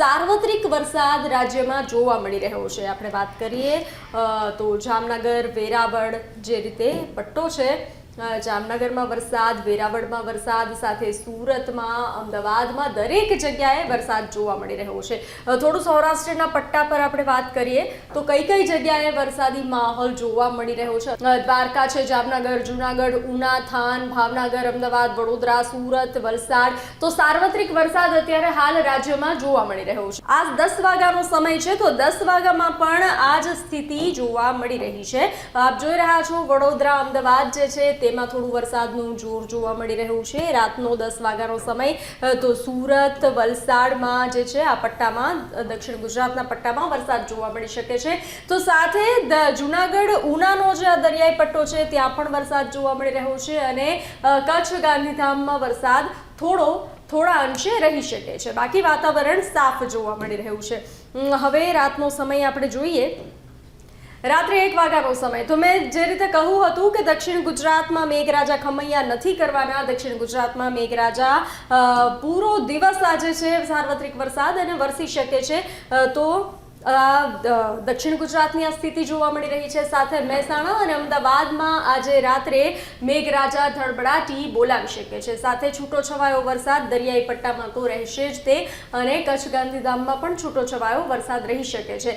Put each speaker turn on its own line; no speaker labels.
સાર્વત્રિક વરસાદ રાજ્યમાં જોવા મળી રહ્યો છે। આપણે વાત કરીએ તો જામનગર, વેરાવળ જે રીતે પટ્ટો છે, જામનગરમાં વરસાદ, વેરાવળમાં વરસાદ, સાથે સુરતમાં, અમદાવાદમાં દરેક જગ્યાએ વરસાદ જોવા મળી રહ્યો છે। થોડું સૌરાષ્ટ્રના પટ્ટા પર આપણે વાત કરીએ તો કઈ કઈ જગ્યાએ વરસાદી માહોલ જોવા મળી રહ્યો છે। દ્વારકા છે, જામનગર, જૂનાગઢ, ઉના, થાન, ભાવનગર, અમદાવાદ, વડોદરા, સુરત, વલસાડ, તો સાર્વત્રિક વરસાદ અત્યારે હાલ રાજ્યમાં જોવા મળી રહ્યો છે। આ 10 વાગ્યાનો સમય છે, તો 10 વાગ્યામાં પણ આ જ સ્થિતિ જોવા મળી રહી છે। આપ જોઈ રહ્યા છો વડોદરા, અમદાવાદ જે છે તેમાં થોડું વરસાદનું જોર જોવા મળી રહ્યું છે। રાતનો 10 વાગ્યાનો સમય તો સુરત, વલસાડમાં જે છે આ પટ્ટામાં, દક્ષિણ ગુજરાતના પટ્ટામાં વરસાદ જોવા મળી શકે છે। તો સાથે જૂનાગઢ, ઉનાનો જે દરિયાઈ પટ્ટો છે ત્યાં પણ વરસાદ જોવા મળી રહ્યો છે અને કચ્છ, ગાંધીધામમાં વરસાદ થોડા અંશે રહી શકે છે। બાકી વાતાવરણ સાફ જોવા મળી રહ્યું છે। હવે રાતનો સમય આપણે જોઈએ, રાત્રે 1 વાગ્યાનો સમય, તો મેં જે રીતે કહ્યું હતું કે દક્ષિણ ગુજરાતમાં મેઘરાજા ખમૈયા નથી કરવાના। દક્ષિણ ગુજરાતમાં મેઘરાજા પૂરો દિવસ આજે છે સાર્વત્રિક વરસાદ અને વરસી શકે છે। તો દક્ષિણ ગુજરાતની આ સ્થિતિ જોવા મળી રહી છે। સાથે મહેસાણા અને અમદાવાદમાં આજે રાત્રે મેઘરાજા ધડબડાટી બોલાવી શકે છે। સાથે છૂટો છવાયો વરસાદ દરિયાઈ પટ્ટામાં તો રહેશે જ તે, અને કચ્છ, ગાંધીધામમાં પણ છૂટો છવાયો વરસાદ રહી શકે છે।